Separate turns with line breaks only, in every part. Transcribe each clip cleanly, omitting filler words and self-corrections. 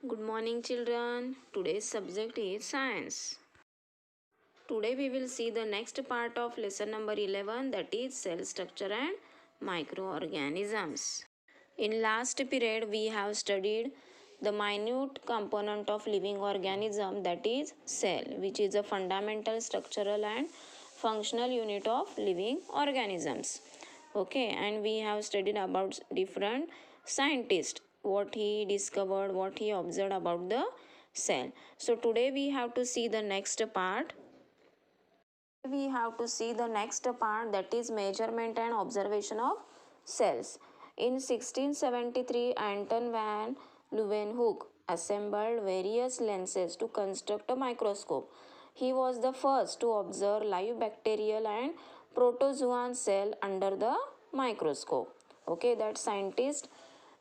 Good morning, children. Today's subject is science. Today we will see the next part of lesson number 11, that is cell structure and microorganisms. In last period we have studied the minute component of living organism, that is cell, which is a fundamental structural and functional unit of living organisms. Okay, and we have studied about different scientists, what he discovered, what he observed about the cell. So today we have to see the next part. We have to see the next part, that is measurement and observation of cells. In 1673, Anton van Leeuwenhoek assembled various lenses to construct a microscope. He was the first to observe live bacterial and protozoan cell under the microscope. Okay, that scientist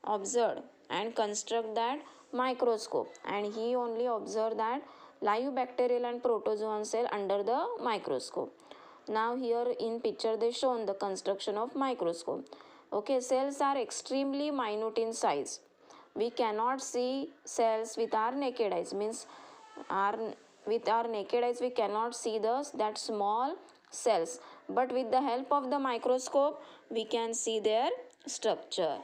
observed and construct that microscope, and he only observed that live bacterial and protozoan cell under the microscope. Now here in picture they shown the construction of microscope. Okay, cells are extremely minute in size. We cannot see cells with our naked eyes, means our with our naked eyes we cannot see that small cells, but with the help of the microscope we can see their structure.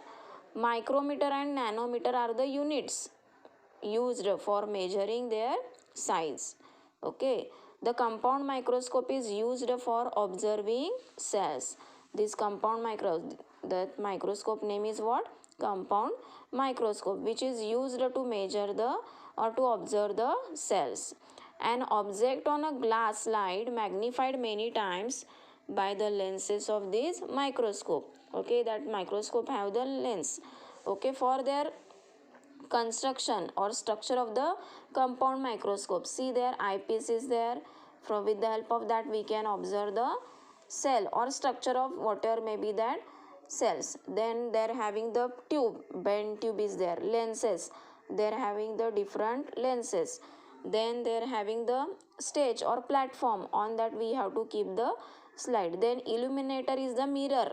Micrometer and nanometer are the units used for measuring their size. Okay, the compound microscope is used for observing cells. This compound that microscope name is what? Compound microscope, which is used to measure the or to observe the cells. An object on a glass slide magnified many times by the lenses of this microscope. Okay, that microscope have the lens. Okay, for their construction or structure of the compound microscope, see their eyepiece is there. From with the help of that we can observe the cell or structure of whatever may be that cells. Then they're having the tube, bent tube is there. Lenses, they're having the different lenses. Then they're having the stage or platform, on that we have to keep the slide. Then illuminator is the mirror.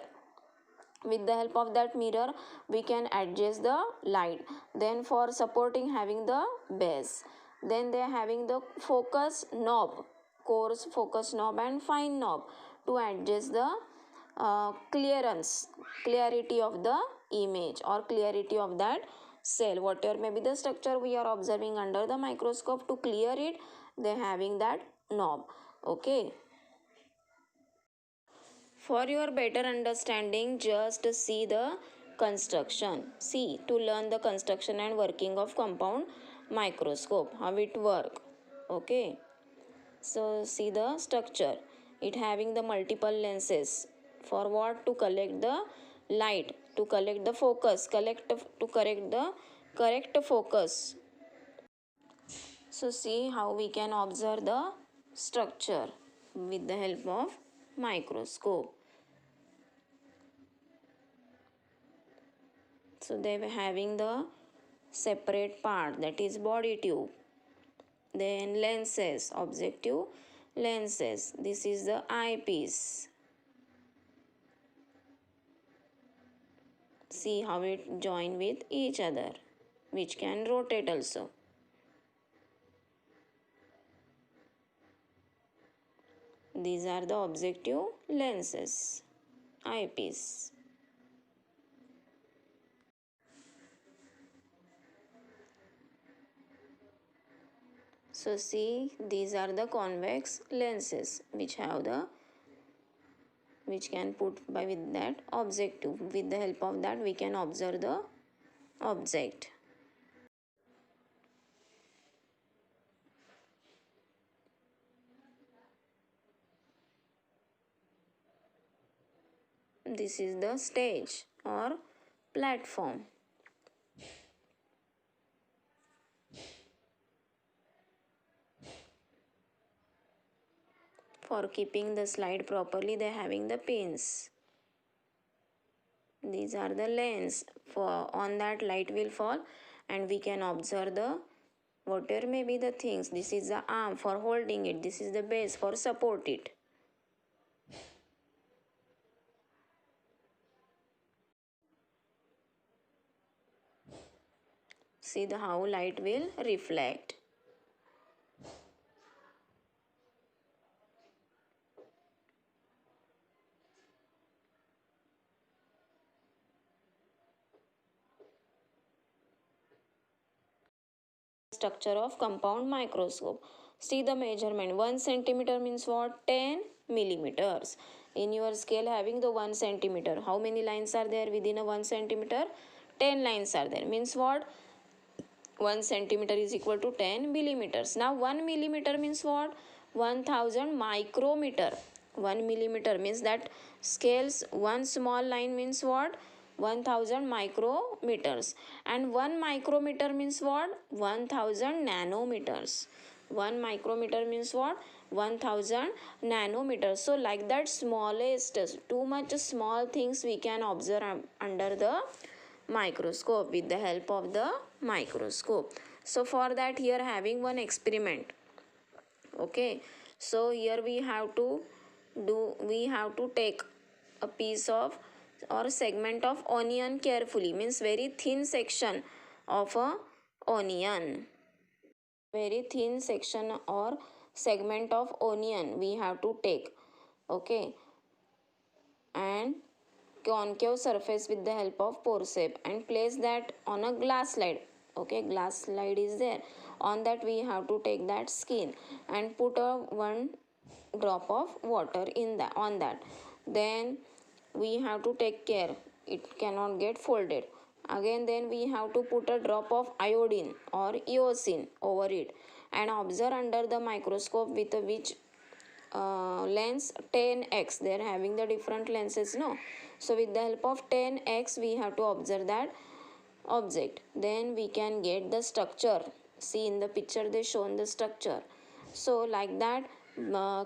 With the help of that mirror we can adjust the light. Then for supporting having the base. Then they are having the focus knob, coarse focus knob and fine knob, to adjust the clarity of the image or clarity of that cell, whatever may be the structure we are observing under the microscope. To clear it, they are having that knob. Okay, for your better understanding, just see the construction. See, to learn the construction and working of compound microscope, how it work. Okay. So see the structure. It having the multiple lenses. For what? To collect the light, to collect the focus, to correct the correct focus. So see how we can observe the structure with the help of microscope. So they were having the separate part, that is body tube. Then lenses, objective lenses. This is the eyepiece. See how it join with each other, which can rotate also. These are the objective lenses, eyepiece. So see, these are the convex lenses which can put by with that objective. With the help of that we can observe the object. This is the stage or platform. For keeping the slide properly, they are having the pins. These are the lens. For on that light will fall and we can observe the whatever may be the things. This is the arm for holding it. This is the base for support it. See the how light will reflect. Structure of compound microscope. See the measurement. 1 centimeter means what? 10 millimeters. In your scale having the 1 centimeter. How many lines are there within a 1 centimeter? 10 lines are there. Means what? 1 centimeter is equal to 10 millimeters. Now 1 millimeter means what? 1000 micrometer. 1 millimeter means that scales one small line means what? 1000 micrometers. And 1 micrometer means what? 1000 nanometers. 1 micrometer means what? 1000 nanometers. So like that smallest, too much small things we can observe under the microscope with the help of the microscope. So for that here having one experiment. Okay, so here we have to take a piece of or segment of onion carefully, means very thin section of a onion, very thin section or segment of onion we have to take. Okay, and concave surface with the help of forceps and place that on a glass slide. Okay, glass slide is there. On that we have to take that skin and put a one drop of water in that on that. Then we have to take care it cannot get folded. Again then we have to put a drop of iodine or eosin over it and observe under the microscope with which lens 10x. They are having the different lenses, no? So with the help of 10x we have to observe that object. Then we can get the structure. See in the picture they shown the structure. So like that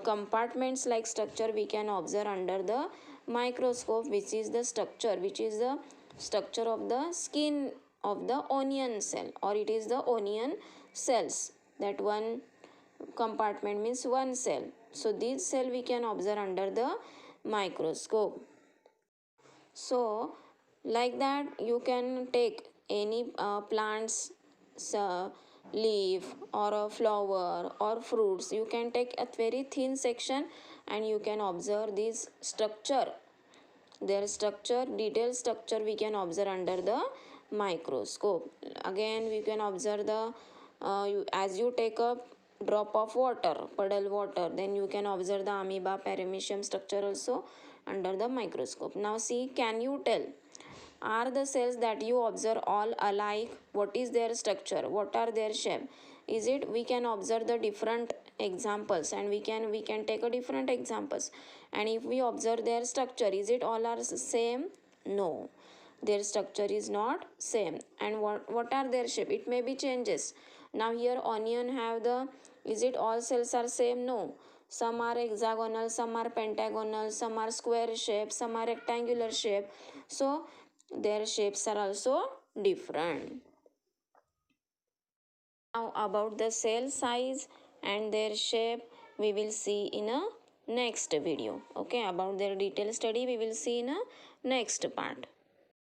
compartments like structure we can observe under the microscope, which is the structure, which is the structure of the skin of the onion cell, or it is the onion cells. That one compartment means one cell. So this cell we can observe under the microscope. So like that you can take any plants leaf or a flower or fruits. You can take a very thin section and you can observe this structure. Their structure, detailed structure we can observe under the microscope. Again we can observe the as you take a drop of water, puddle water, then you can observe the amoeba paramecium structure also under the microscope. Now see, can you tell, are the cells that you observe all alike? What is their structure? What are their shape? Is it we can observe the different examples and we can take a different examples, and if we observe their structure, is it all are same? No, their structure is not same. And what are their shape? It may be changes. Now here onion have the, is it all cells are same? No, some are hexagonal, some are pentagonal, some are square shape, some are rectangular shape. So their shapes are also different. Now about the cell size and their shape we will see in a next video. Okay, about their detailed study we will see in a next part.